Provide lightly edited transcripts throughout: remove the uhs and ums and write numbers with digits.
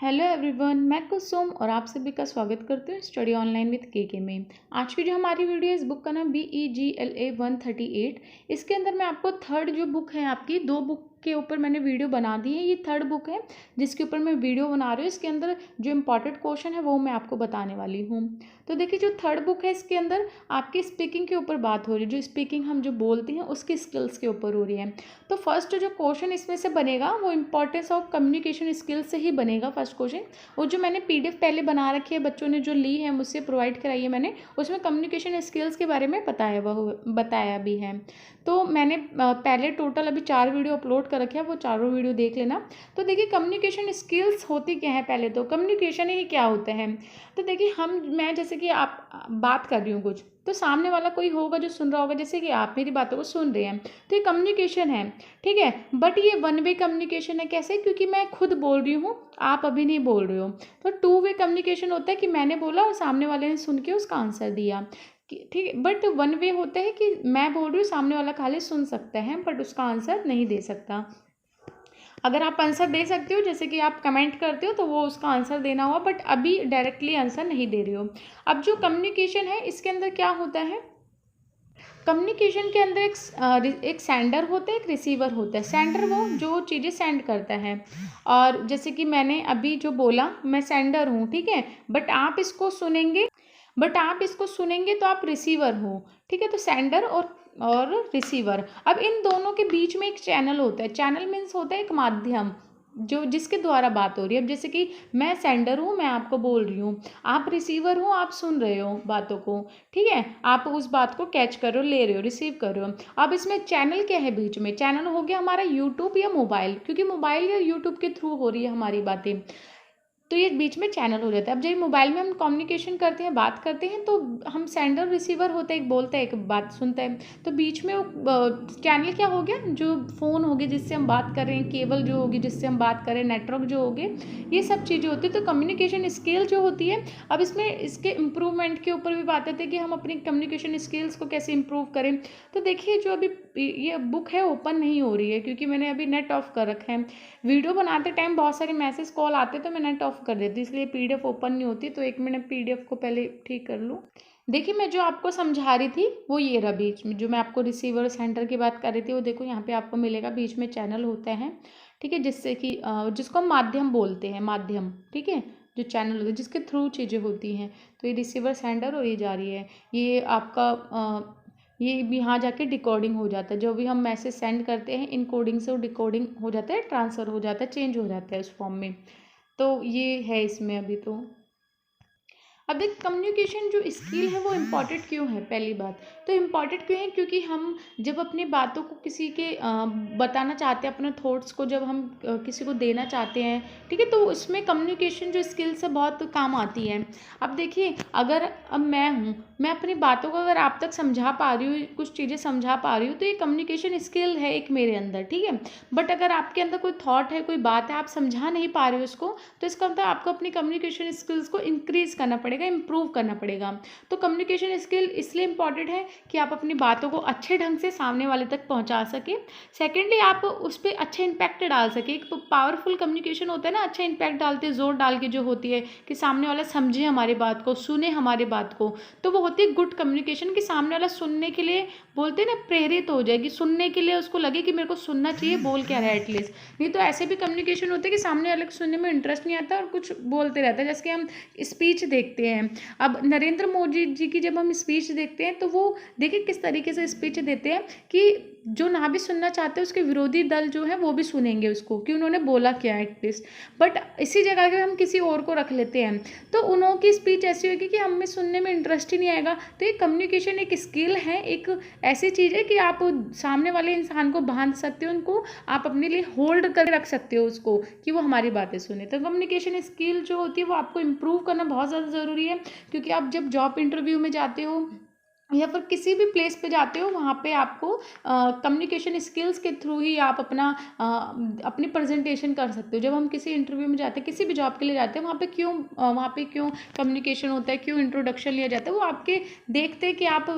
Hello everyone, मैं कुसुम और आप सभी का स्वागत करती हूँ स्टडी ऑनलाइन विद के में। आज की जो हमारी वीडियो है, इस बुक का नाम BEGLA 138। इसके अंदर मैं आपको थर्ड जो बुक है, आपकी दो बुक के ऊपर मैंने वीडियो बना दी है। ये थर्ड बुक है जिसके ऊपर मैं वीडियो बना रही हूँ। इसके अंदर जो इम्पॉर्टेंट क्वेश्चन है वो मैं आपको बताने वाली हूँ। तो देखिए, जो थर्ड बुक है इसके अंदर आपकी स्पीकिंग के ऊपर बात हो रही है। जो स्पीकिंग हम जो बोलते हैं उसकी स्किल्स के ऊपर हो रही है। तो फर्स्ट जो क्वेश्चन इसमें से बनेगा वो इंपॉर्टेंस ऑफ कम्युनिकेशन स्किल्स से ही बनेगा फर्स्ट क्वेश्चन। वो जो मैंने PDF पहले बना रखी है, बच्चों ने जो ली है मुझसे प्रोवाइड कराई है मैंने, उसमें कम्युनिकेशन स्किल्स के बारे में बताया भी है। तो मैंने पहले टोटल अभी 4 वीडियो अपलोड कर रखे हैं, वो चारों वीडियो देख लेना। तो देखिए, कम्युनिकेशन स्किल्स होती क्या है। पहले तो कम्युनिकेशन ही क्या होता है। तो देखिए, मैं जैसे कि आप बात कर रही हूँ कुछ, तो सामने वाला कोई होगा जो सुन रहा होगा, जैसे कि आप मेरी बातों को सुन रहे हैं, तो ये कम्युनिकेशन है, ठीक है। बट ये वन वे कम्युनिकेशन है। कैसे? क्योंकि मैं खुद बोल रही हूँ, आप अभी नहीं बोल रहे हो। तो टू वे कम्युनिकेशन होता है कि मैंने बोला और सामने वाले ने सुन के उसका आंसर दिया, ठीक है। बट वन वे होता है कि मैं बोल रही हूँ, सामने वाला खाली सुन सकता है बट उसका आंसर नहीं दे सकता। अगर आप आंसर दे सकते हो, जैसे कि आप कमेंट करते हो, तो वो उसका आंसर देना हुआ, बट अभी डायरेक्टली आंसर नहीं दे रहे हो। अब जो कम्युनिकेशन है इसके अंदर क्या होता है, कम्युनिकेशन के अंदर एक सेंडर होता है, एक रिसीवर होता है। सेंडर वो जो चीज़ें सेंड करता है, और जैसे कि मैंने अभी जो बोला, मैं सेंडर हूँ, ठीक है। बट आप इसको सुनेंगे तो आप रिसीवर हो, ठीक है। तो सेंडर और रिसीवर, अब इन दोनों के बीच में एक चैनल होता है। चैनल मीन्स होता है एक माध्यम जो जिसके द्वारा बात हो रही है। अब जैसे कि मैं सेंडर हूँ, मैं आपको बोल रही हूँ, आप रिसीवर हो, आप सुन रहे हो बातों को, ठीक है। आप उस बात को कैच कर रहे हो, ले रहे हो, रिसीव कर रहे हो। अब इसमें चैनल क्या है बीच में? चैनल हो गया हमारा यूट्यूब या मोबाइल, क्योंकि मोबाइल या यूट्यूब के थ्रू हो रही है हमारी बातें, तो ये बीच में चैनल हो जाता है। अब जब मोबाइल में हम कम्युनिकेशन करते हैं, बात करते हैं, तो हम सेंडर रिसीवर होते हैं, एक बोलता है एक बात सुनता है। तो बीच में वो चैनल क्या हो गया, जो फ़ोन होगी जिससे हम बात कर रहे हैं, केबल जो होगी जिससे हम बात कर रहे हैं, नेटवर्क जो होगे, ये सब चीज़ें होती है। तो कम्युनिकेशन स्किल जो होती है, अब इसमें इसके इम्प्रूवमेंट के ऊपर भी बात आती है कि हम अपनी कम्युनिकेशन स्किल्स को कैसे इम्प्रूव करें। तो देखिए, जो अभी ये बुक है ओपन नहीं हो रही है, क्योंकि मैंने अभी नेट ऑफ कर रखा है। वीडियो बनाते टाइम बहुत सारे मैसेज कॉल आते तो मैं नेट ऑफ कर देती, इसलिए PDF ओपन नहीं होती। तो एक मिनट PDF को पहले ठीक कर लूँ। देखिए, मैं जो आपको समझा रही थी वो ये रहा, बीच में जो मैं आपको रिसीवर सेंटर की बात कर रही थी, वो देखो यहाँ पे आपको मिलेगा, बीच में चैनल होता है, ठीक है, जिससे कि जिसको हम माध्यम बोलते हैं, माध्यम, ठीक है। जो चैनल होता है जिसके थ्रू चीज़ें होती हैं, तो ये रिसीवर सेंडर और ये जा रही है, ये आपका ये भी यहाँ जाके डिकोडिंग हो जाता है। जो भी हम मैसेज सेंड करते हैं, इनकोडिंग से वो डिकोडिंग हो जाता है, ट्रांसफ़र हो जाता है, चेंज हो जाता है उस फॉर्म में। तो ये है इसमें अभी तो। अब देख, कम्युनिकेशन जो स्किल है वो इम्पॉर्टेंट क्यों है। पहली बात तो इम्पॉर्टेंट क्यों है, क्योंकि हम जब अपनी बातों को किसी के बताना चाहते हैं, अपने थॉट्स को जब हम किसी को देना चाहते हैं, ठीक है, तो उसमें कम्युनिकेशन जो स्किल्स है बहुत काम आती है। अब देखिए, अगर अब मैं हूँ, मैं अपनी बातों को अगर आप तक समझा पा रही हूँ, कुछ चीज़ें समझा पा रही हूँ, तो ये कम्युनिकेशन स्किल है एक मेरे अंदर, ठीक है। बट अगर आपके अंदर कोई थॉट है, कोई बात है, आप समझा नहीं पा रहे हो उसको, तो इसका मतलब आपको अपनी कम्युनिकेशन स्किल्स को इंक्रीज़ करना पड़ेगा, इम्प्रूव करना पड़ेगा। तो कम्युनिकेशन स्किल इसलिए इंपॉर्टेंट है कि आप अपनी बातों को अच्छे ढंग से सामने वाले तक पहुंचा सकें। सेकेंडली, आप उस पर अच्छा इम्पैक्ट डाल सकें। एक पावरफुल कम्युनिकेशन होता है ना, अच्छा इम्पैक्ट डालते हैं, जोर डाल के जो होती है कि सामने वाला समझे हमारी बात को, सुने हमारी बात को, तो वो होती है गुड कम्युनिकेशन। कि सामने वाला सुनने के लिए, बोलते हैं ना, प्रेरित हो जाए, कि सुनने के लिए उसको लगे कि मेरे को सुनना चाहिए, बोल क्या रहा है एटलीस्ट। नहीं तो ऐसे भी कम्युनिकेशन होते हैं कि सामने वाले को सुनने में इंटरेस्ट नहीं आता और कुछ बोलते रहता है। जैसे कि हम स्पीच देखते हैं, अब नरेंद्र मोदी जी की जब हम स्पीच देखते हैं, तो वो देखिए किस तरीके से स्पीच देते हैं कि जो ना भी सुनना चाहते हैं उसके विरोधी दल जो है वो भी सुनेंगे उसको, कि उन्होंने बोला क्या है एटलीस्ट। बट इसी जगह पे हम किसी और को रख लेते हैं, तो उन्हों की स्पीच ऐसी होगी कि हमें सुनने में इंटरेस्ट ही नहीं आएगा। तो ये कम्युनिकेशन एक स्किल है, एक ऐसी चीज़ है कि आप सामने वाले इंसान को बांध सकते हो, उनको आप अपने लिए होल्ड कर रख सकते हो उसको, कि वो हमारी बातें सुने। तो कम्युनिकेशन स्किल जो होती है वो आपको इम्प्रूव करना बहुत ज़्यादा ज़रूरी है, क्योंकि आप जब जॉब इंटरव्यू में जाते हो, या फिर किसी भी प्लेस पे जाते हो वहाँ पे आपको कम्युनिकेशन स्किल्स के थ्रू ही आप अपनी प्रेजेंटेशन कर सकते हो। जब हम किसी इंटरव्यू में जाते हैं, किसी भी जॉब के लिए जाते हैं, वहाँ पे क्यों कम्युनिकेशन होता है, क्यों इंट्रोडक्शन लिया जाता है, वो आपके देखते हैं कि आप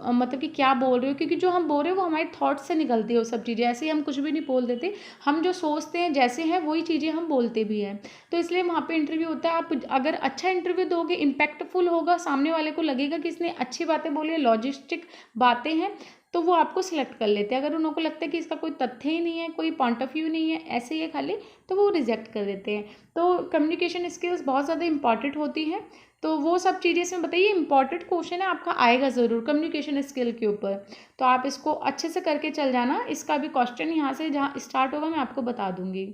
मतलब कि क्या बोल रहे हो, क्योंकि जो हम बोल रहे हो वो हमारे थॉट से निकलती है वो सब चीज़ें। ऐसे ही हम कुछ भी नहीं बोल देते, हम जो सोचते हैं जैसे हैं वही चीज़ें हम बोलते भी हैं। तो इसलिए वहाँ पे इंटरव्यू होता है। आप अगर अच्छा इंटरव्यू दोगे, इम्पैक्टफुल होगा, सामने वाले को लगेगा कि इसने अच्छी बातें बोली है, लॉजिस्टिक बातें हैं, तो वो आपको सिलेक्ट कर लेते हैं। अगर उनको लगता है कि इसका कोई तथ्य ही नहीं है, कोई पॉइंट ऑफ व्यू नहीं है, ऐसे ही है खाली, तो वो रिजेक्ट कर देते हैं। तो कम्युनिकेशन स्किल्स बहुत ज़्यादा इंपॉर्टेंट होती हैं। तो वो सब चीज़ें इसमें बताइए। इंपॉर्टेंट क्वेश्चन है आपका, आएगा ज़रूर कम्युनिकेशन स्किल के ऊपर, तो आप इसको अच्छे से करके चल जाना। इसका भी क्वेश्चन यहाँ से जहाँ स्टार्ट होगा मैं आपको बता दूंगी।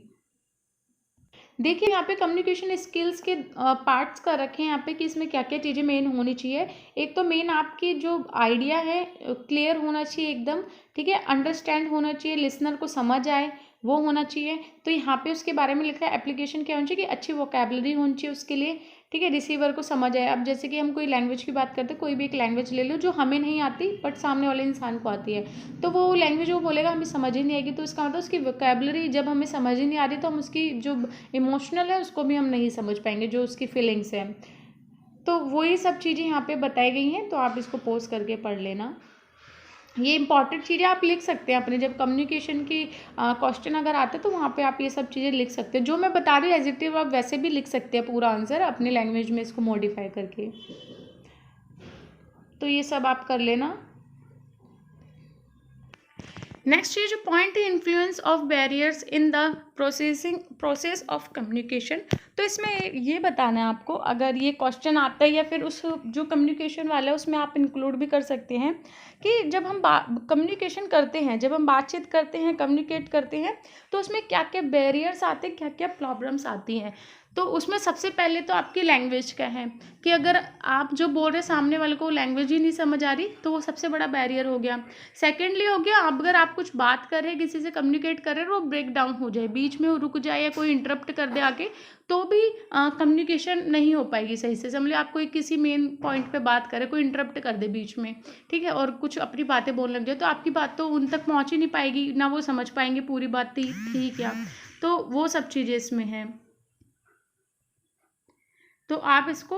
देखिए यहाँ पे कम्युनिकेशन स्किल्स के पार्ट्स कर रखे हैं यहाँ पे कि इसमें क्या क्या चीज़ें मेन होनी चाहिए। एक तो मेन आपकी जो आइडिया है क्लियर होना चाहिए एकदम, ठीक है, अंडरस्टैंड होना चाहिए, लिसनर को समझ आए, वो होना चाहिए। तो यहाँ पे उसके बारे में लिखा है एप्लीकेशन क्या होनी चाहिए कि अच्छी वोकेबलरी होनी चाहिए उसके लिए, ठीक है, रिसीवर को समझ आए। अब जैसे कि हम कोई लैंग्वेज की बात करते हैं, कोई भी एक लैंग्वेज ले लो जो हमें नहीं आती बट सामने वाले इंसान को आती है, तो वो लैंग्वेज वो बोलेगा हमें समझ ही नहीं आएगी, तो इसका मतलब उसकी वोकेबलरी जब हमें समझ ही नहीं आ रही तो हम उसकी जो इमोशनल है उसको भी हम नहीं समझ पाएंगे, जो उसकी फीलिंग्स हैं। तो वही सब चीज़ें यहाँ पे बताई गई हैं, तो आप इसको पोज करके पढ़ लेना। ये इंपॉर्टेंट चीज़ें आप लिख सकते हैं अपने, जब कम्युनिकेशन की क्वेश्चन अगर आते हैं तो वहाँ पे आप ये सब चीज़ें लिख सकते हैं। जो मैं बता रही हूँ एडजेक्टिव आप वैसे भी लिख सकते हैं पूरा आंसर अपनी लैंग्वेज में इसको मॉडिफाई करके। तो ये सब आप कर लेना। नेक्स्ट ये जो पॉइंट है, influence of barriers in the process of communication. तो इसमें ये बताना है आपको, अगर ये क्वेश्चन आता है या फिर उस जो कम्युनिकेशन वाला है उसमें आप इंक्लूड भी कर सकते हैं कि जब हम कम्युनिकेशन करते हैं, जब हम बातचीत करते हैं, कम्युनिकेट करते हैं, तो उसमें क्या क्या बैरियर्स आते हैं, क्या क्या प्रॉब्लम्स आती हैं। तो उसमें सबसे पहले तो आपकी लैंग्वेज का है कि अगर आप जो बोल रहे सामने वाले को लैंग्वेज ही नहीं समझ आ रही, तो वो सबसे बड़ा बैरियर हो गया। सेकेंडली हो गया, अगर आप कुछ बात कर रहे हैं, किसी से कम्युनिकेट कर रहे हैं, वो ब्रेक डाउन हो जाए, बीच में वो रुक जाए या कोई इंटरप्ट कर दे आके, तो भी कम्युनिकेशन नहीं हो पाएगी सही से। समझ लो आप कोई किसी मेन पॉइंट पे बात करे, कोई इंटरप्ट कर दे बीच में, ठीक है, और कुछ अपनी बातें बोलने लग जाए, तो आपकी बात तो उन तक पहुंच ही नहीं पाएगी, ना वो समझ पाएंगे पूरी बात थी क्या। तो वो सब चीज़ें इसमें हैं। तो आप इसको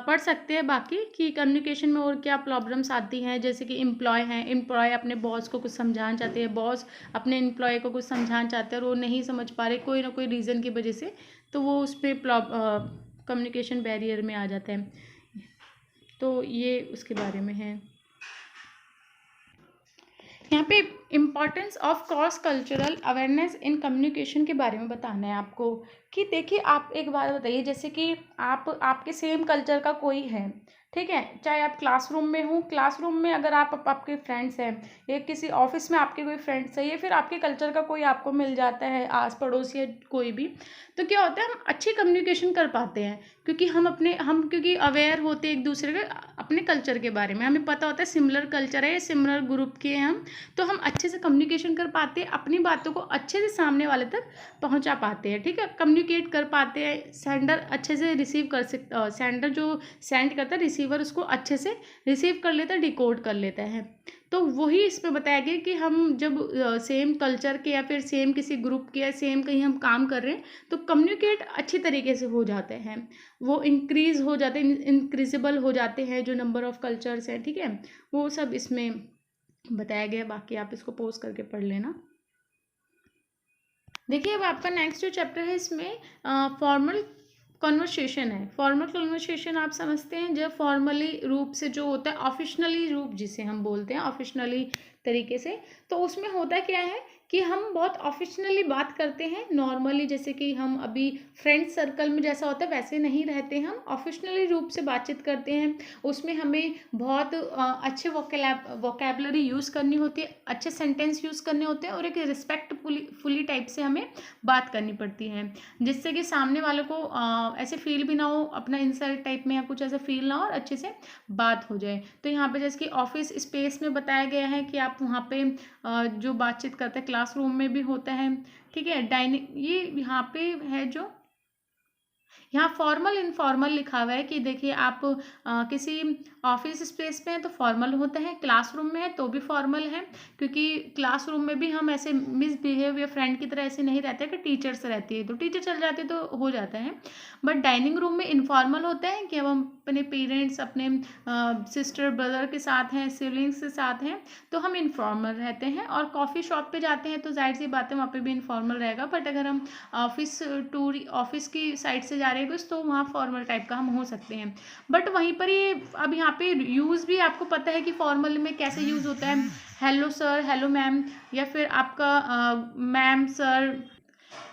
पढ़ सकते हैं बाकी कि कम्युनिकेशन में और क्या प्रॉब्लम्स आती हैं। जैसे कि एम्प्लॉय हैं, एम्प्लॉय अपने बॉस को कुछ समझाना चाहते हैं, बॉस अपने एम्प्लॉय को कुछ समझाना चाहते हैं और वो नहीं समझ पा रहे कोई ना कोई रीज़न की वजह से, तो वो उस पर कम्युनिकेशन बैरियर में आ जाता है। तो ये उसके बारे में है। यहाँ पे importance of cross cultural awareness in communication के बारे में बताना है आपको कि देखिए आप एक बात बताइए, जैसे कि आप आपके सेम कल्चर का कोई है, ठीक है, चाहे आप क्लासरूम में हो, क्लासरूम में अगर आपके फ्रेंड्स हैं, या किसी ऑफिस में आपके कोई फ्रेंड्स है, या फिर आपके कल्चर का कोई आपको मिल जाता है आस पड़ोस या कोई भी, तो क्या होता है हम अच्छी कम्युनिकेशन कर पाते हैं क्योंकि हम क्योंकि अवेयर होते हैं एक दूसरे के अपने कल्चर के बारे में, हमें पता होता है सिमिलर कल्चर है, सिमिलर ग्रुप के हैं हम, तो हम अच्छे से कम्युनिकेशन कर पाते हैं, अपनी बातों को अच्छे से सामने वाले तक पहुंचा पाते हैं, ठीक है, कम्युनिकेट कर पाते हैं। सेंडर अच्छे से रिसीव कर सकता, सेंडर जो सेंड करता है, रिसीवर उसको अच्छे से रिसीव कर लेता है, डिकोड कर लेता है। तो वही इसमें बताया गया कि हम जब सेम कल्चर के या फिर सेम किसी ग्रुप के या सेम कहीं हम काम कर रहे हैं, तो कम्युनिकेट अच्छी तरीके से हो जाते हैं, वो इंक्रीज हो जाते हैं, इंक्रीजिबल हो जाते हैं जो नंबर ऑफ कल्चर्स हैं, ठीक है, वो सब इसमें बताया गया। बाकी आप इसको पोस्ट करके पढ़ लेना। देखिए अब आपका नेक्स्ट जो चैप्टर है इसमें फॉर्मल कन्वर्सेशन है। फॉर्मल कन्वर्सेशन आप समझते हैं जब फॉर्मली रूप से जो होता है, ऑफिशनली रूप जिसे हम बोलते हैं, ऑफिशनली तरीके से, तो उसमें होता क्या है कि हम बहुत ऑफिशनली बात करते हैं, नॉर्मली जैसे कि हम अभी फ्रेंड सर्कल में जैसा होता है वैसे नहीं रहते, हम ऑफिशनली रूप से बातचीत करते हैं। उसमें हमें बहुत अच्छे वोकेबलरी यूज़ करनी होती है, अच्छे सेंटेंस यूज़ करने होते हैं और एक रिस्पेक्टफुली टाइप से हमें बात करनी पड़ती है, जिससे कि सामने वालों को ऐसे फील भी ना हो, अपना इंसल्ट टाइप में या कुछ ऐसा फील ना हो और अच्छे से बात हो जाए। तो यहाँ पे जैसे कि ऑफिस स्पेस में बताया गया है कि आप वहाँ पे जो बातचीत करते हैं, क्लासरूम में भी होता है, ठीक है, डाइनिंग, ये यहाँ पे है जो यहाँ फॉर्मल इनफॉर्मल लिखा हुआ है कि देखिए आप किसी ऑफिस स्पेस पे हैं तो फॉर्मल होता है, क्लासरूम में है तो भी फॉर्मल है, क्योंकि क्लासरूम में भी हम ऐसे मिसबिहेव या फ्रेंड की तरह ऐसे नहीं रहते कि टीचर से रहती है तो टीचर चल जाते तो हो जाता है। बट डाइनिंग रूम में इनफॉर्मल होता है कि अब हम अपने पेरेंट्स, अपने सिस्टर ब्रदर के साथ हैं, सिबलिंग्स के साथ हैं तो हम इनफॉर्मल रहते हैं। और कॉफ़ी शॉप पे जाते हैं तो जाहिर सी बात है वहाँ पे भी इनफॉर्मल रहेगा। बट अगर हम ऑफिस की साइड से जा रहे हैं कुछ तो वहाँ फॉर्मल टाइप का हम हो सकते हैं। बट वहीं पर ये अब यहाँ पे यूज़ भी आपको पता है कि फॉर्मल में कैसे यूज़ होता है, हेलो सर, हेलो मैम, या फिर आपका ma'am, sir,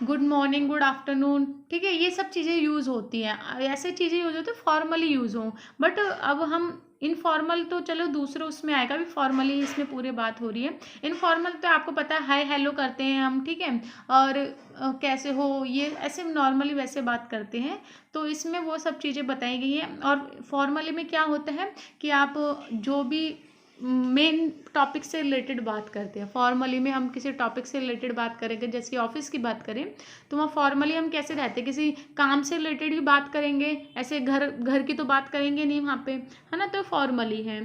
good morning, good afternoon, ठीक है, ये सब चीज़ें यूज़ होती हैं। ऐसे चीज़ें यूज़ होती है फॉर्मली यूज़ हों। बट अब हम इनफॉर्मल तो चलो दूसरे उसमें आएगा, भी फॉर्मली इसमें पूरी बात हो रही है। इनफॉर्मल तो आपको पता है हाय हेलो करते हैं हम, ठीक है, और कैसे हो ये ऐसे नॉर्मली वैसे बात करते हैं। तो इसमें वो सब चीज़ें बताई गई हैं। और फॉर्मली में क्या होता है कि आप जो भी मेन टॉपिक से रिलेटेड बात करते हैं, फॉर्मली में हम किसी टॉपिक से रिलेटेड बात करेंगे, जैसे ऑफिस की बात करें तो वहाँ फॉर्मली हम कैसे रहते हैं, किसी काम से रिलेटेड ही बात करेंगे, ऐसे घर की तो बात करेंगे नहीं वहाँ पे, है ना, तो फॉर्मली है।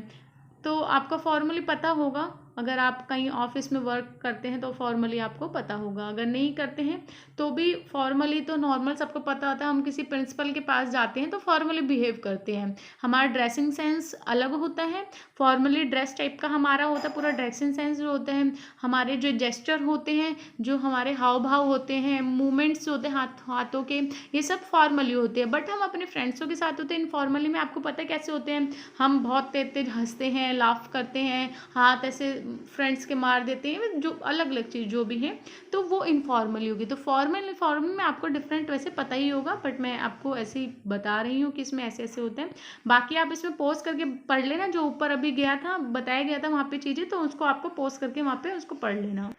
तो आपका फॉर्मली पता होगा, अगर आप कहीं ऑफिस में वर्क करते हैं तो फॉर्मली आपको पता होगा, अगर नहीं करते हैं तो भी फॉर्मली तो नॉर्मल सबको पता होता है। हम किसी प्रिंसिपल के पास जाते हैं तो फॉर्मली बिहेव करते हैं, हमारा ड्रेसिंग सेंस अलग होता है, फॉर्मली ड्रेस टाइप का हमारा होता है, पूरा ड्रेसिंग सेंस जो होता है, हमारे जो जेस्चर होते हैं, जो हमारे हाव भाव होते हैं, मूवमेंट्स होते हैं हाथों के, ये सब फॉर्मली होते हैं। बट हम अपने फ्रेंड्सों के साथ होते हैं इनफॉर्मली में, आपको पता है कैसे होते हैं, हम बहुत तेज तेज हंसते हैं, लाफ करते हैं, हाथ ऐसे फ्रेंड्स के मार देते हैं, जो अलग अलग चीज़ जो भी है, तो वो इनफॉर्मली होगी। तो फॉर्मल इनफॉर्मल में आपको डिफरेंट वैसे पता ही होगा, बट मैं आपको ऐसे ही बता रही हूँ कि इसमें ऐसे ऐसे होते हैं। बाकी आप इसमें पोस्ट करके पढ़ लेना, जो ऊपर अभी गया था बताया गया था वहाँ पे चीज़ें, तो उसको आपको पोस्ट करके वहाँ पे उसको पढ़ लेना।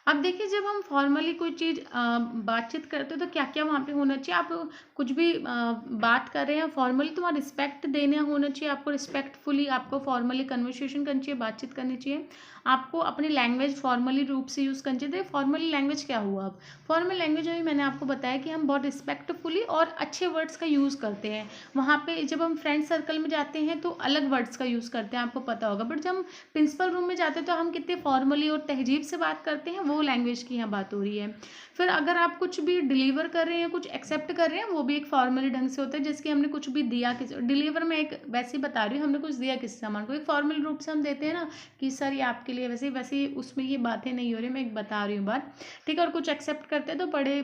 अब देखिए जब हम फॉर्मली कोई चीज़ बातचीत करते हैं तो क्या क्या वहाँ पे होना चाहिए, आप कुछ भी बात कर रहे हैं फॉर्मली तो वहाँ रिस्पेक्ट देना होना चाहिए, आपको रिस्पेक्टफुली आपको फॉर्मली कन्वर्सेशन करनी चाहिए, बातचीत करनी चाहिए, आपको अपनी लैंग्वेज फॉर्मली रूप से यूज़ करनी चाहिए। फॉर्मली लैंग्वेज क्या हुआ, अब फॉर्मल लैंग्वेज में मैंने आपको बताया कि हम बहुत रिस्पेक्टफुली और अच्छे वर्ड्स का यूज़ करते हैं। वहाँ पे जब हम फ्रेंड सर्कल में जाते हैं तो अलग वर्ड्स का यूज़ करते हैं, आपको पता होगा। बट जब हम प्रिंसिपल रूम में जाते हैं तो हम कितने फॉर्मली और तहजीब से बात करते हैं, वो लैंग्वेज की यहाँ बात हो रही है। फिर अगर आप कुछ भी डिलीवर कर रहे हैं, कुछ एक्सेप्ट कर रहे हैं, वो भी एक फॉर्मली ढंग से होता है। जैसे कि हमने कुछ भी दिया किसी, डिलीवर में एक वैसे ही बता रही हूँ, हमने कुछ दिया किसी सामान को, एक फॉर्मल रूप से हम देते हैं ना कि सर ये आपके लिए, वैसे वैसे उसमें ये बातें नहीं हो रही, मैं एक बता रही हूँ बात, ठीक है। और कुछ एक्सेप्ट करते हैं तो बड़े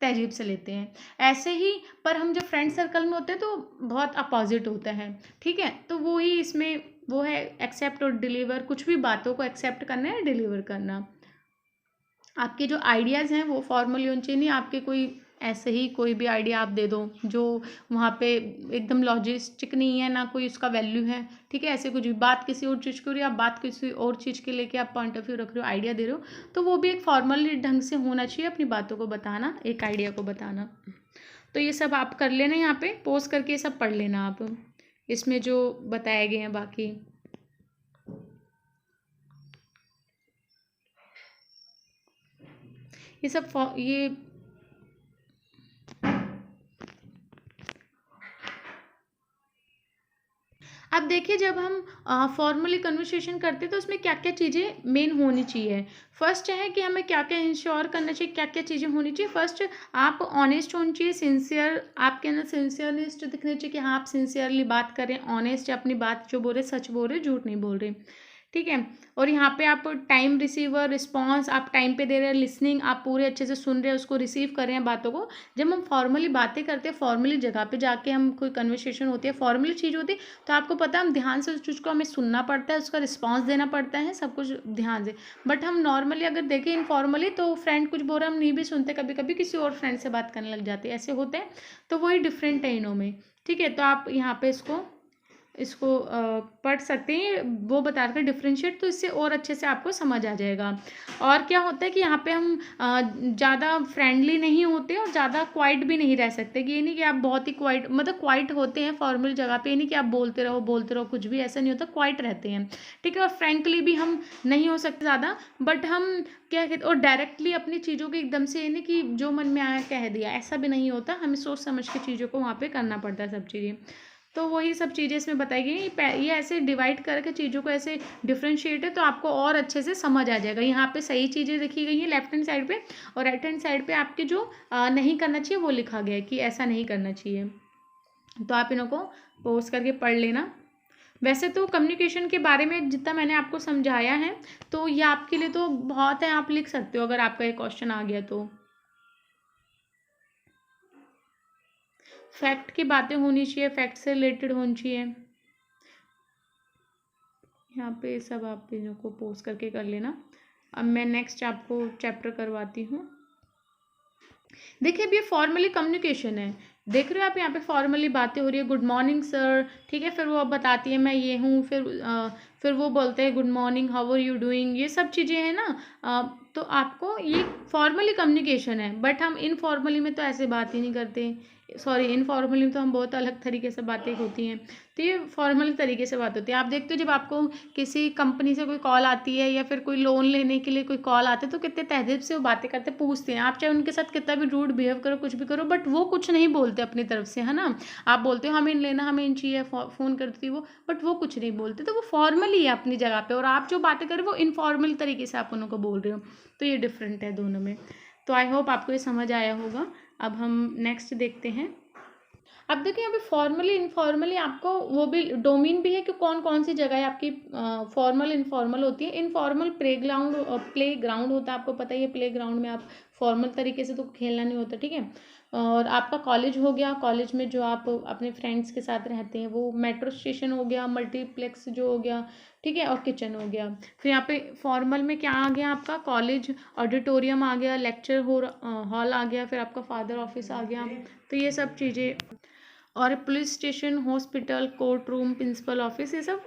तहजीब से लेते हैं ऐसे ही। पर हम जब फ्रेंड सर्कल में होते हैं तो बहुत अपोजिट होता है, ठीक है। तो वो ही इसमें वो है एक्सेप्ट और डिलीवर, कुछ भी बातों को एक्सेप्ट करना है, डिलीवर करना। आपके जो आइडियाज़ हैं वो फॉर्मली होने चाहिए, नहीं आपके कोई ऐसे ही कोई भी आइडिया आप दे दो जो वहाँ पे एकदम लॉजिस्टिक नहीं है, ना कोई उसका वैल्यू है, ठीक है। ऐसे कुछ भी बात किसी और चीज़ की हो रही है, आप बात किसी और चीज़ के लेके आप पॉइंट ऑफ व्यू रख रहे हो, आइडिया दे रहे हो, तो वो भी एक फॉर्मली ढंग से होना चाहिए, अपनी बातों को बताना, एक आइडिया को बताना। तो ये सब आप कर लेना, यहाँ पे पोस्ट करके ये सब पढ़ लेना आप, इसमें जो बताए गए हैं बाकी। ये सब ये अब देखिए जब हम फॉर्मली कन्वर्सेशन करते हैं तो उसमें क्या क्या चीज़ें मेन होनी चाहिए। फर्स्ट है कि हमें क्या क्या इंश्योर करना चाहिए, क्या क्या चीज़ें होनी चाहिए। फर्स्ट आप ऑनेस्ट होनी चाहिए, सिंसियर, आपके अंदर सिंसियरनेस दिखनी चाहिए कि हाँ आप सिंसियरली बात करें, ऑनेस्ट अपनी बात जो बोल रहे, सच बोल रहे, झूठ नहीं बोल रहे, ठीक है। और यहाँ पे आप टाइम रिसीवर, रिस्पॉन्स आप टाइम पे दे रहे हैं, लिसनिंग आप पूरे अच्छे से सुन रहे हैं, उसको रिसीव कर रहे हैं बातों को। जब हम फॉर्मली बातें करते हैं, फॉर्मली जगह पे जाके हम कोई कन्वर्सेशन होती है, फॉर्मली चीज़ होती है, तो आपको पता है हम ध्यान से उस चीज़ को हमें सुनना पड़ता है, उसका रिस्पॉन्स देना पड़ता है, सब कुछ ध्यान से। बट हम नॉर्मली अगर देखें इनफॉर्मली तो फ्रेंड कुछ बोल रहा हम नहीं भी सुनते, कभी कभी किसी और फ्रेंड से बात करने लग जाते हैं, ऐसे होते हैं। तो वही डिफरेंट है इनों में, ठीक है। तो आप यहाँ पे इसको इसको पढ़ सकते हैं, वो बता रखा है डिफरेंशिएट, तो इससे और अच्छे से आपको समझ आ जाएगा। और क्या होता है कि यहाँ पे हम ज़्यादा फ्रेंडली नहीं होते और ज़्यादा क्वाइट भी नहीं रह सकते, कि ये नहीं कि आप बहुत ही क्वाइट, मतलब क्वाइट होते हैं फॉर्मल जगह पे, ये नहीं कि आप बोलते रहो, कुछ भी ऐसा नहीं होता, क्वाइट रहते हैं, ठीक है। और फ्रेंकली भी हम नहीं हो सकते ज़्यादा, बट हम क्या कहते, और डायरेक्टली अपनी चीज़ों को एकदम से नहीं कि जो मन में आया कह दिया, ऐसा भी नहीं होता, हमें सोच समझ के चीज़ों को वहाँ पे करना पड़ता है सब चीज़ें। तो वही सब चीज़ें इसमें बताई गई, ये ऐसे डिवाइड करके चीज़ों को ऐसे डिफ्रेंशिएट है, तो आपको और अच्छे से समझ आ जाएगा। यहाँ पे सही चीज़ें लिखी गई हैं लेफ्ट हैंड साइड पे, और राइट हैंड साइड पे आपके जो नहीं करना चाहिए वो लिखा गया है कि ऐसा नहीं करना चाहिए। तो आप इनको पोस्ट करके पढ़ लेना। वैसे तो कम्युनिकेशन के बारे में जितना मैंने आपको समझाया है, तो ये आपके लिए तो बहुत है, आप लिख सकते हो अगर आपका एक क्वेश्चन आ गया तो। फैक्ट की बातें होनी चाहिए, फैक्ट से रिलेटेड होनी चाहिए। यहाँ पे सब आप चीज़ों को पोस्ट करके कर लेना। अब मैं नेक्स्ट आपको चैप्टर करवाती हूँ। देखिए अब ये फॉर्मली कम्युनिकेशन है, देख रहे हो आप, यहाँ पे फॉर्मली बातें हो रही है, गुड मॉर्निंग सर, ठीक है, फिर वो अब बताती है मैं ये हूँ, फिर वो बोलते हैं good morning, how are you doing, ये सब चीज़ें हैं ना। तो आपको ये फॉर्मली कम्युनिकेशन है, बट हम इनफॉर्मली में तो ऐसे बात ही नहीं करते, सॉरी इनफॉर्मली में तो हम बहुत अलग तरीके से बातें होती हैं, तो ये फॉर्मल तरीके से बात होती है। आप देखते हो जब आपको किसी कंपनी से कोई कॉल आती है या फिर कोई लोन लेने के लिए कोई कॉल आते हैं, तो कितने तहज़ीब से वो बातें करते, पूछते हैं, आप चाहे उनके साथ कितना भी रूड बिहेव करो, कुछ भी करो, बट वो कुछ नहीं बोलते अपनी तरफ से, है ना। आप बोलते हो हमें लेना, हमें इन चाहिए, फ़ोन करती वो, बट वो कुछ नहीं बोलते, तो वो फॉर्मली है अपनी जगह पे, और आप जो बातें कर रहे हो वो इनफॉर्मल तरीके से आप उनको बोल रहे हो, तो ये डिफरेंट है दोनों में। तो आई होप आपको ये समझ आया होगा। अब हम नेक्स्ट देखते हैं। अब देखिए यहाँ पे फॉर्मली इनफॉर्मली आपको वो भी डोमेन भी है कि कौन कौन सी जगह आपकी फॉर्मल इनफॉर्मल होती है। इनफॉर्मल प्ले ग्राउंड होता है, आपको पता ही है, प्ले ग्राउंड में आप फॉर्मल तरीके से तो खेलना नहीं होता, ठीक है। और आपका कॉलेज हो गया, कॉलेज में जो आप अपने फ्रेंड्स के साथ रहते हैं वो, मेट्रो स्टेशन हो गया, मल्टीप्लेक्स जो हो गया, ठीक है, और किचन हो गया। फिर यहाँ पे फॉर्मल में क्या आ गया आपका, कॉलेज ऑडिटोरियम आ गया, लेक्चर हॉल आ गया, फिर आपका फादर ऑफिस आ गया, तो ये सब चीज़ें। और police station, hospital, court room, principal office, ये सब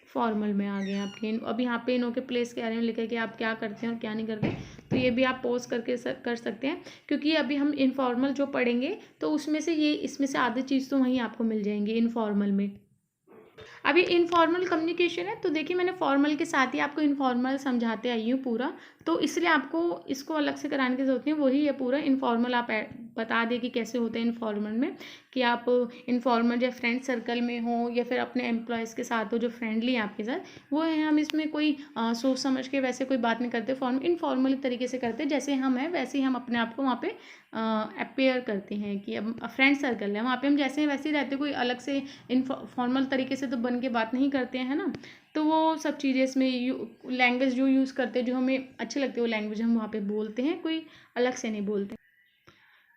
फॉर्मल में आ गए आपके। अब यहाँ पे इनों के प्लेस के बारे में लिखा है कि आप क्या करते हैं और क्या नहीं करते, तो ये भी आप पोस्ट करके कर सकते हैं, क्योंकि अभी हम इनफॉर्मल जो पढ़ेंगे तो उसमें से ये, इसमें से आधी चीज़ तो वहीं आपको मिल जाएंगी इनफॉर्मल में। अब ये इनफॉर्मल कम्युनिकेशन है, तो देखिए मैंने फॉर्मल के साथ ही आपको इनफॉर्मल समझाते आई हूँ पूरा, तो इसलिए आपको इसको अलग से कराने की ज़रूरत नहीं, वही है पूरा इनफॉर्मल। आप बता दें कि कैसे होता है इनफॉर्मल में, कि आप इनफॉर्मल या फ्रेंड सर्कल में हो या फिर अपने एम्प्लॉयज़ के साथ हो जो फ्रेंडली है आपके साथ, वो है। हम इसमें कोई सोच समझ के वैसे कोई बात नहीं करते, इनफॉर्मल तरीके से करते, जैसे हम हैं वैसे ही हम अपने आप को वहाँ पे अपेयर करते हैं कि अब फ्रेंड सर्कल है, वहाँ पे हम जैसे हैं वैसे ही रहते, कोई अलग से फॉर्मल तरीके से तो बन के बात नहीं करते हैं ना। तो वो सब चीज़ें इसमें लैंग्वेज जो यूज़ करते हैं, जो हमें अच्छी लगती है वो लैंग्वेज हम वहाँ पे बोलते हैं, कोई अलग से नहीं बोलते।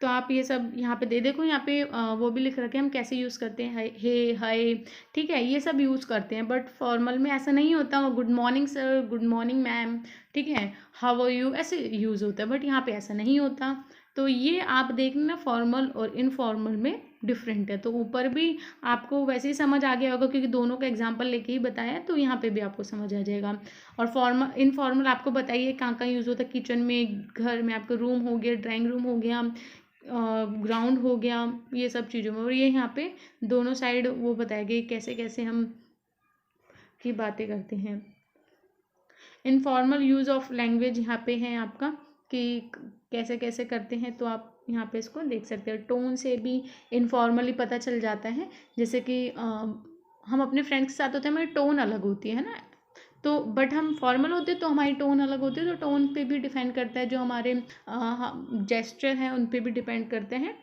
तो आप ये सब यहाँ पे देखो, यहाँ पे वो भी लिख रखे हैं हम कैसे यूज़ करते हैं, हे हाय, ठीक है, ये सब यूज़ करते हैं। बट फॉर्मल में ऐसा नहीं होता, good morning sir, good morning ma'am, ठीक है, हाउ आर यू, ऐसे यूज़ होता है, बट यहाँ पे ऐसा नहीं होता। तो ये आप देखना फॉर्मल और इनफॉर्मल में डिफरेंट है। तो ऊपर भी आपको वैसे ही समझ आ गया होगा, क्योंकि दोनों का एग्जाम्पल लेके ही बताया है, तो यहाँ पे भी आपको समझ आ जाएगा। और फॉर्मल इनफॉर्मल आपको बताइए कहाँ कहाँ यूज़ होता है, किचन में, घर में, आपका रूम हो गया, ड्राइंग रूम हो गया, ग्राउंड हो गया, ये सब चीज़ों में। और ये यहाँ पे दोनों साइड वो बताया गया कैसे कैसे हम की बातें करते हैं। इनफॉर्मल यूज़ ऑफ लैंग्वेज यहाँ पे है आपका, कि कैसे कैसे करते हैं, तो आप यहाँ पे इसको देख सकते हैं। टोन से भी इनफॉर्मली पता चल जाता है, जैसे कि हम अपने फ्रेंड्स के साथ होते हैं, हमारी टोन अलग होती है ना, तो बट हम फॉर्मल होते हैं तो हमारी टोन अलग होती है, तो टोन पे भी डिपेंड करता है, जो हमारे जेस्चर हैं उन पे भी डिपेंड करते हैं।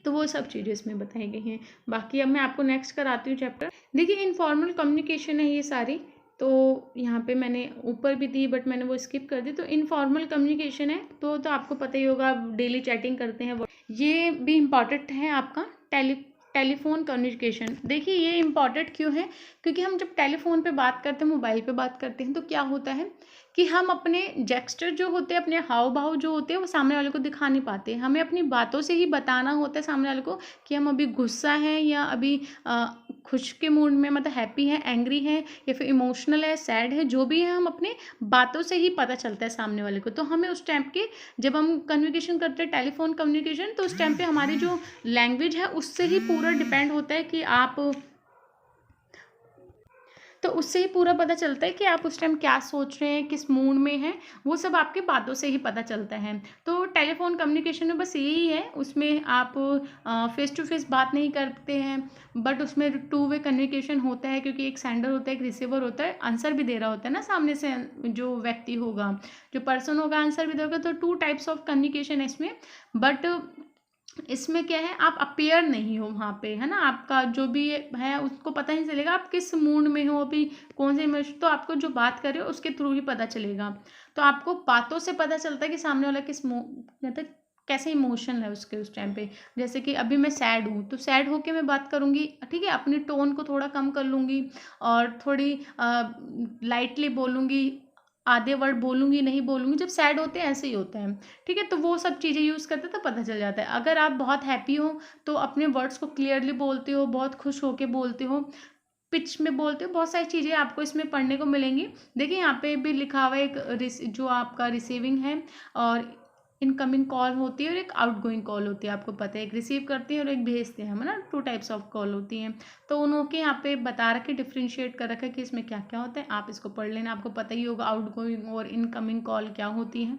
तो वो सब चीज़ें इसमें बताई गई हैं। बाकी अब मैं आपको नेक्स्ट कराती हूँ चैप्टर। देखिए इनफॉर्मल कम्युनिकेशन है ये सारी, तो यहाँ पे मैंने ऊपर भी दी बट मैंने वो स्किप कर दी। तो इनफॉर्मल कम्युनिकेशन है तो आपको पता ही होगा, आप डेली चैटिंग करते हैं, ये भी इम्पॉर्टेंट है आपका। टेलीफोन कम्युनिकेशन, देखिए ये इम्पॉर्टेंट क्यों है, क्योंकि हम जब टेलीफोन पे बात करते हैं, मोबाइल पे बात करते हैं, तो क्या होता है कि हम अपने जेस्चर जो होते हैं, अपने हाव भाव जो होते हैं, वो सामने वाले को दिखा नहीं पाते। हमें अपनी बातों से ही बताना होता है सामने वाले को कि हम अभी गुस्सा हैं या अभी खुश के मूड में, मतलब हैप्पी है, एंग्री है, या फिर इमोशनल है, सैड है, जो भी है हम अपने बातों से ही पता चलता है सामने वाले को। तो हमें उस टाइम के, जब हम कम्युनिकेशन करते हैं टेलीफोन कम्युनिकेशन, तो उस टाइम पे हमारी जो लैंग्वेज है उससे ही पूरा डिपेंड होता है कि आप, तो उससे ही पूरा पता चलता है कि आप उस टाइम क्या सोच रहे हैं, किस मूड में हैं, वो सब आपकी बातों से ही पता चलता है। तो टेलीफोन कम्युनिकेशन में बस यही है, उसमें आप फेस टू फेस बात नहीं करते हैं, बट उसमें टू वे कम्युनिकेशन होता है, क्योंकि एक सेंडर होता है, एक रिसीवर होता है, आंसर भी दे रहा होता है ना सामने से जो व्यक्ति होगा, जो पर्सन होगा, आंसर भी देगा। तो टू टाइप्स ऑफ कम्युनिकेशन है इसमें। बट इसमें क्या है, आप अपेयर नहीं हो वहाँ पे, है ना, आपका जो भी है उसको पता नहीं चलेगा आप किस मूड में हो, अभी कौन से इमोशन, तो आपको जो बात कर रहे हो उसके थ्रू ही पता चलेगा। तो आपको बातों से पता चलता है कि सामने वाला किस मतलब कैसे इमोशन है उसके उस टाइम पे। जैसे कि अभी मैं सैड हूँ, तो सैड होके मैं बात करूँगी, ठीक है, अपनी टोन को थोड़ा कम कर लूँगी और थोड़ी लाइटली बोलूँगी, आधे वर्ड बोलूँगी, नहीं बोलूँगी। जब सैड होते हैं ऐसे ही होते हैं, ठीक है। तो वो सब चीज़ें यूज़ करते हैं तो पता चल जाता है। अगर आप बहुत हैप्पी हो तो अपने वर्ड्स को क्लियरली बोलते हो, बहुत खुश होके बोलते हो, पिच में बोलते हो, बहुत सारी चीज़ें आपको इसमें पढ़ने को मिलेंगी। देखिए यहाँ पे भी लिखा हुआ है एक जो आपका रिसीविंग है और इनकमिंग कॉल होती है, और एक आउटगोइंग कॉल होती है। आपको पता है, एक रिसीव करते हैं और एक भेजते हैं हम, है ना, टू टाइप्स ऑफ कॉल होती हैं। तो उन्हों के यहाँ पे बता रखे, डिफ्रेंशिएट कर रखा है कि इसमें क्या क्या होता है। आप इसको पढ़ लेना, आपको पता ही होगा आउटगोइंग और इनकमिंग कॉल क्या होती है।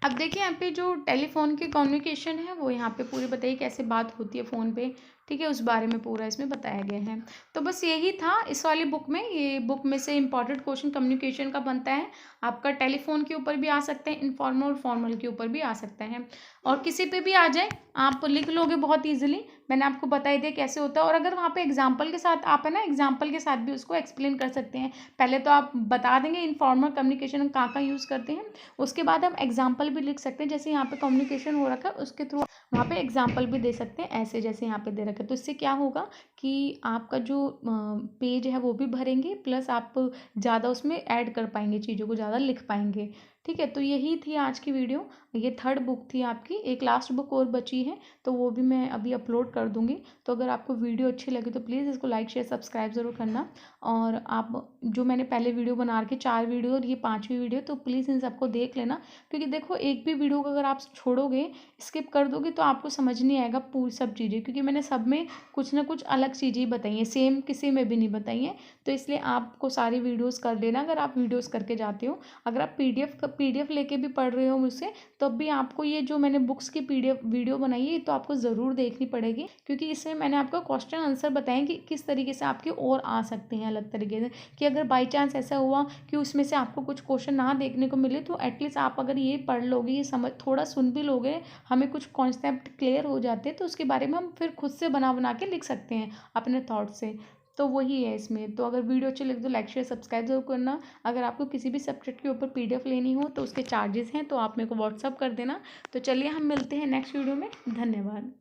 अब देखिए यहाँ पे जो टेलीफोन की कम्युनिकेशन है वो यहाँ पे पूरी बताइए कैसे बात होती है फ़ोन पे, ठीक है, उस बारे में पूरा इसमें बताया गया है। तो बस यही था इस वाली बुक में। ये बुक में से इंपॉर्टेंट क्वेश्चन कम्युनिकेशन का बनता है। आपका टेलीफोन के ऊपर भी आ सकते हैं, इनफॉर्मल और फॉर्मल के ऊपर भी आ सकता है, और किसी पे भी आ जाए आप लिख लोगे बहुत ईजिली। मैंने आपको बता ही दिया कैसे होता है। और अगर वहाँ पे एग्जाम्पल के साथ आप, है ना, एग्जाम्पल के साथ भी उसको एक्सप्लेन कर सकते हैं। पहले तो आप बता देंगे इनफॉर्मल कम्युनिकेशन हम कहाँ कहाँ यूज़ करते हैं, उसके बाद हम एग्जाम्पल भी लिख सकते हैं। जैसे यहाँ पे कम्युनिकेशन हो रखा है उसके थ्रू वहाँ पे एग्जाम्पल भी दे सकते हैं, ऐसे जैसे यहाँ पे दे रखा है। तो इससे क्या होगा कि आपका जो पेज है वो भी भरेंगे, प्लस आप ज़्यादा उसमें ऐड कर पाएंगे, चीज़ों को ज़्यादा लिख पाएंगे, ठीक है। तो यही थी आज की वीडियो। ये थर्ड बुक थी आपकी, एक लास्ट बुक और बची है, तो वो भी मैं अभी अपलोड कर दूँगी। तो अगर आपको वीडियो अच्छी लगी तो प्लीज़ इसको लाइक शेयर सब्सक्राइब ज़रूर करना। और आप जो मैंने पहले वीडियो बना रखी 4 वीडियो और ये 5वीं वीडियो, तो प्लीज़ इन सबको देख लेना। क्योंकि देखो एक भी वीडियो को अगर आप छोड़ोगे, स्किप कर दोगे, तो आपको समझ नहीं आएगा पूरी सब चीज़ें, क्योंकि मैंने सब में कुछ ना कुछ अलग चीज़ें ही बताई हैं, सेम किसी में भी नहीं बताई हैं। तो इसलिए आपको सारी वीडियोज़ कर लेना अगर आप वीडियोज़ करके जाते हो। अगर आप पीडीएफ लेके भी पढ़ रहे हो मुझसे, तब भी आपको ये जो मैंने बुक्स की पीडीएफ वीडियो बनाई है तो आपको ज़रूर देखनी पड़ेगी, क्योंकि इसमें मैंने आपको क्वेश्चन आंसर बताएं कि किस तरीके से आपके और आ सकते हैं अलग तरीके से। कि अगर बाई चांस ऐसा हुआ कि उसमें से आपको कुछ क्वेश्चन ना देखने को मिले, तो एटलीस्ट आप अगर ये पढ़ लोगे, ये समझ थोड़ा सुन भी लोगे, हमें कुछ कॉन्सेप्ट क्लियर हो जाते हैं, तो उसके बारे में हम फिर खुद से बना बना के लिख सकते हैं अपने थॉट से। तो वही है इसमें। तो अगर वीडियो अच्छी लगे तो लाइक शेयर सब्सक्राइब जरूर करना। अगर आपको किसी भी सब्जेक्ट के ऊपर पीडीएफ लेनी हो तो उसके चार्जेस हैं, तो आप मेरे को व्हाट्सअप कर देना। तो चलिए हम मिलते हैं नेक्स्ट वीडियो में। धन्यवाद।